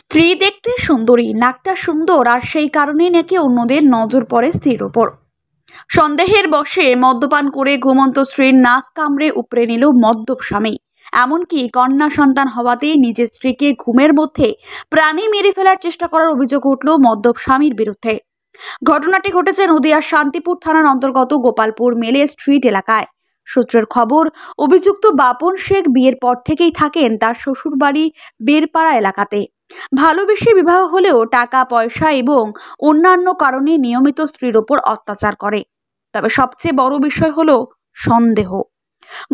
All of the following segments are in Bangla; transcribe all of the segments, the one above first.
স্ত্রী দেখতে সুন্দরী, নাকটা সুন্দর, আর সেই কারণেই নাকি অন্যদের নজর পড়ে স্ত্রীর ওপর। সন্দেহের বশে মদ্যপান করে ঘুমন্ত স্ত্রীর নাক কামড়ে উপড়ে নিল মদ্যপ স্বামী। এমনকি কন্যা সন্তান হওয়াতেই নিজের স্ত্রীকে ঘুমের মধ্যে প্রাণে মেরে ফেলার চেষ্টা করার অভিযোগ উঠল মদ্যপ স্বামীর বিরুদ্ধে। ঘটনাটি ঘটেছে নদিয়ার শান্তিপুর থানার অন্তর্গত গোপালপুর মেলে স্ট্রিট এলাকায়। সূত্রের খবর, অভিযুক্ত বাপন শেখ বিয়ের পর থেকেই থাকেন তার শ্বশুরবাড়ি বেরপাড়া এলাকাতে। ভালোবেসে বিবাহ হলেও টাকা পয়সা এবং অন্যান্য কারণে নিয়মিত স্ত্রীর ওপর অত্যাচার করে। তবে সবচেয়ে বড় বিষয় হলো সন্দেহ।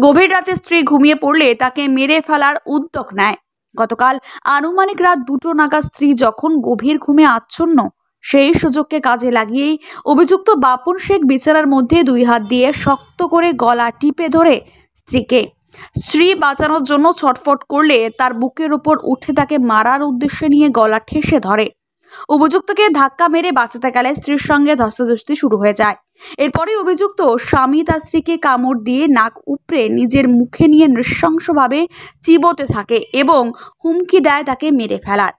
গভীর রাতে স্ত্রী ঘুমিয়ে পড়লে তাকে মেরে ফেলার উদ্যোগ নেয়। গতকাল আনুমানিক রাত 2টো নাগাদ স্ত্রী যখন গভীর ঘুমে আচ্ছন্ন, সেই সুযোগকে কাজে লাগিয়েই অভিযুক্ত বাপন শেখ বিছানার মধ্যে 2 হাত দিয়ে শক্ত করে গলা টিপে ধরে স্ত্রী বাঁচানোর জন্য ছটফট করলে তার বুকের ওপর উঠে তাকে মারার উদ্দেশ্যে নিয়ে গলা ঠেসে ধরে। অভিযুক্তকে ধাক্কা মেরে বাঁচাতে গেলে স্ত্রীর সঙ্গে ধস্তাধস্তি শুরু হয়ে যায়। এরপরে অভিযুক্ত স্বামী তার স্ত্রীকে কামড় দিয়ে নাক উপড়ে নিজের মুখে নিয়ে নৃশংসভাবে চিবোতে থাকে এবং হুমকি দেয় তাকে মেরে ফেলার।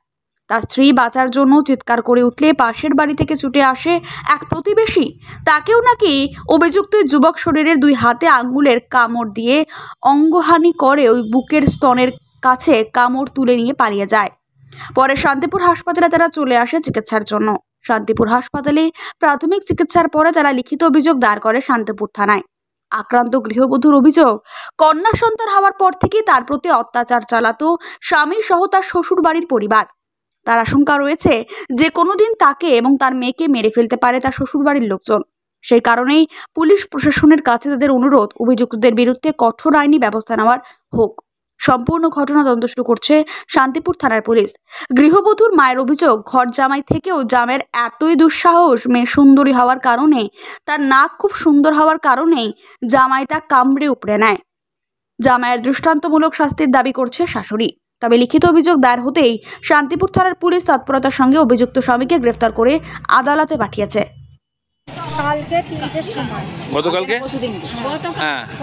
তার স্ত্রী বাঁচার জন্য চিৎকার করে উঠলে পাশের বাড়ি থেকে ছুটে আসে এক প্রতিবেশী। তাকেও নাকি অভিযুক্ত যুবক শরীরের 2 হাতে আঙ্গুলের কামড় দিয়ে অঙ্গহানি করে ওই বুকের স্তনের কাছে কামড় তুলে নিয়ে পালিয়ে যায়। পরে শান্তিপুর হাসপাতালে তারা চলে আসে চিকিৎসার জন্য। শান্তিপুর হাসপাতালে প্রাথমিক চিকিৎসার পরে তারা লিখিত অভিযোগ দায়ের করে শান্তিপুর থানায়। আক্রান্ত গৃহবধূর অভিযোগ, কন্যা সন্তান হওয়ার পর থেকে তার প্রতি অত্যাচার চালাতো স্বামী সহ তার শ্বশুর বাড়ির পরিবার। তার আশঙ্কা রয়েছে যে কোনোদিন তাকে এবং তার মেয়েকে মেরে ফেলতে পারে তার শ্বশুরবাড়ির লোকজন। সেই কারণেই পুলিশ প্রশাসনের কাছে তাদের অনুরোধ, অভিযুক্তদের বিরুদ্ধে কঠোর আইনি ব্যবস্থা নেওয়ার হোক। সম্পূর্ণ ঘটনা তদন্ত শুরু করছে শান্তিপুর থানার পুলিশ। গৃহবধূর মায়ের অভিযোগ, ঘর জামাই থেকেও জামের এতই দুঃসাহস, মেয়ে সুন্দরী হওয়ার কারণে, তার নাক খুব সুন্দর হওয়ার কারণেই জামাইটা কামড়ে উপড়ে নেয়। জামাইয়ের দৃষ্টান্তমূলক শাস্তির দাবি করছে শাশুড়ি। তবে লিখিত অভিযোগ দায়ের হতেই শান্তিপুর থানার পুলিশ তৎপরতার সঙ্গে অভিযুক্ত স্বামীকে গ্রেফতার করে আদালতে পাঠিয়েছে। কালকে 3টের সময়, গতকালকে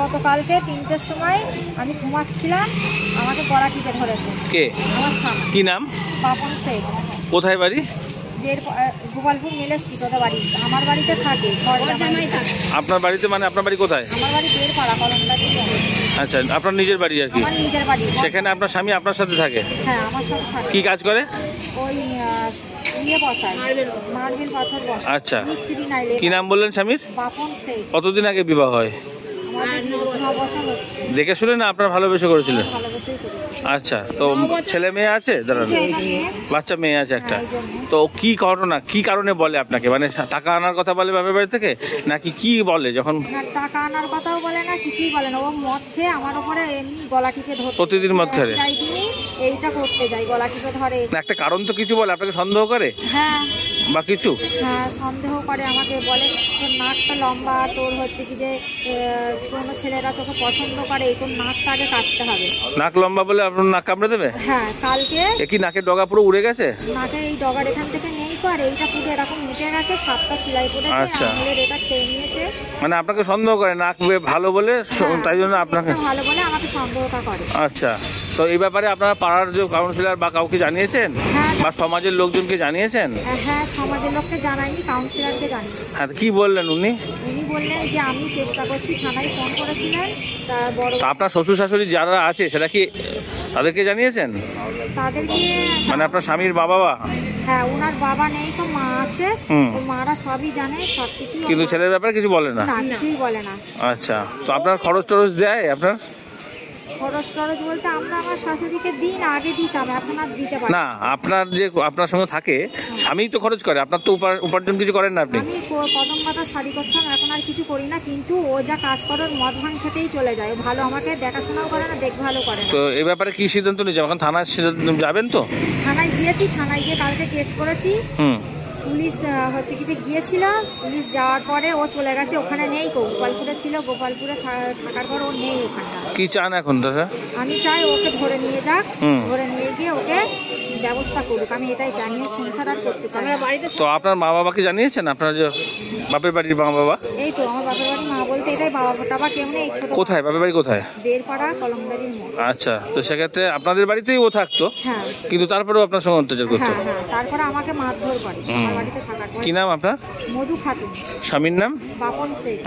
গতকালকে 3টের সময় আমি ঘুমাচ্ছিলাম, আমাকে গলা টিপে ধরেছে। কে? আমার স্বামী। কি নাম? বাপন শেখ। কোথায় বাড়ি? গোপালপুর মেলে স্ট্রিট, ওদের বাড়ি। আমার বাড়িতে থাকে, ঘর জামাই থাকে। আপনার বাড়িতে মানে আপনার বাড়ি কোথায়? আমার বাড়ি বেরপাড়া, কলমদাটি। আচ্ছা, আপনার নিজের বাড়ি আর কি? আমার নিজের বাড়ি। সেখানে আপনার স্বামী আপনার সাথে থাকে? হ্যাঁ, আমার সাথে থাকে। কি কাজ করে? ওই ইয়ে বসায়, মার্বেল পাথর বসায়। আচ্ছা, মিস্ত্রি নাইলে। কি নাম বললেন স্বামীর? বাপন শেখ। কতদিন আগে বিবাহ হয়? আমার 9 বছর হচ্ছে। দেখে শুনে না আপনার ভালোবেসে করেছিলেন? ভালোবেসেই করেছি। আচ্ছা, তো ছেলে মেয়ে আছে? দাঁড়ান, বাচ্চা মেয়ে আছে একটা। তো কি ঘটনা, কি কারণে বলে আপনাকে? মানে টাকা আনার কথা বলে বাপের বাড়ি থেকে, নাকি কি বলে? যখন টাকা আনার কথাও বলে না, কিছুই বলে না। ও মদ খেয়ে আমার উপরে এমনি গলা টিপে ধরে। প্রতিদিন মদ খেয়ে এইটা করতে যাই, গলা টিপে ধরে। একটা কারণ তো কিছু বলে, আপনাকে সন্দেহ করে? হ্যাঁ, বা কিছু? হ্যাঁ, সন্দেহ করে। আমাকে বলে তোর নাকটা লম্বা, তোর হচ্ছে কি যে কোনো ছেলেরা তোকে পছন্দ করে, তোর নাকটা আগে কাটতে হবে। নাক লম্বা বলে আপনার নাক কামড়ে দেবে? হ্যাঁ, কালকে কি নাকের ডগা পুরো উড়ে গেছে? নাকে এই ডগার এখান থেকে নেই করে, এইটা পুরো এরকম উঠে গেছে, 7টা সেলাই পড়েছে। আচ্ছা, আঙুলের এটা খেয়ে নিয়েছে। মানে আপনাকে সন্দেহ করে নাক ভালো বলে, তাই জন্য আপনাকে ভালো বলে আমাকে সন্দেহটা করে। আচ্ছা, তো এই ব্যাপারে আপনারা পাড়ার যে কাউন্সিলর বা কাউকে জানিয়েছেন? বা সমাজের লোকজনকে জানিয়েছেন? হ্যাঁ, সমাজের লোককে জানাইনি, কাউন্সিলরকে জানিয়েছি। হ্যাঁ, কি বললেন উনি? উনি বললেন যে আমি চেষ্টা করছি, থানায় ফোন করেছিলেন। আপনার শ্বশুর শাশুড়ি যারা আছে সেটা কি তাদেরকে জানিয়েছেন? তাদেরকে মানে আপনার স্বামীর বাবা? হ্যাঁ, ওনার বাবা নেই তো মা আছে। মারা সবই জানে, সবকিছু। কিন্তু ছেলের ব্যাপারে কিছু বলে না? কিছুই বলে না। আচ্ছা, তো আপনার খরচ টরচ দেয়? আপনার খরচ টরচ বলতে আমরা আমার শাশুড়িকে দিন আগে দিতাম, এখন আর দিতে পারি না। আপনার যে আপনার সঙ্গে থাকে স্বামী তো খরচ করে, আপনার তো উপার্জন কিছু করেন না আপনি? আমি প্রথম কথা শাড়ি করতাম, এখন আর কিছু করি না। কিন্তু ও যা কাজ করার মদ ভাঙ খেতেই চলে যায়। ভালো আমাকে দেখাশোনাও করে না, দেখভালও করে না। তো এই ব্যাপারে কি সিদ্ধান্ত নিয়েছে? এখন থানায় যাবেন তো? থানায় গিয়েছি, থানায় গিয়ে কালকে কেস করেছি। পুলিশ হচ্ছে কি যে গিয়েছিল, পুলিশ যাওয়ার পরে ও চলে গেছে, ওখানে নেই। গোপালপুরে ছিল, গোপালপুরে থাকার পর ও নেই ওখানটা। কি চান এখন দাদা? আমি চাই ওকে ধরে নিয়ে যাক, হুম। ধরে নিয়ে গিয়ে ওকে ব্যবস্থা করুক। আমি এটাই জানিয়ে সংসার আর করতে চাই না। তো আপনার মা বাবাকে জানিয়েছেন? আপনার যে বাপের বাড়ির মা বাবা এই তো আমার বাপের বাড়ি মা বলতে এটাই, বাবা টাবা কেউ নেই। ছোট কোথায়? বাপের বাড়ি কোথায়? বেরপাড়া কলমদারির মোড়। আচ্ছা, তো সেক্ষেত্রে আপনাদের বাড়িতেই ও থাকতো, হ্যাঁ কিন্তু তারপরেও আপনার সঙ্গে অত্যাচার করতো। হ্যাঁ হ্যাঁ, তারপরে আমাকে মারধর করে আমার বাড়িতে থাকার পর। কি নাম আপনার? মধু খাতুন, স্বামীর নাম? বাপন শেখ।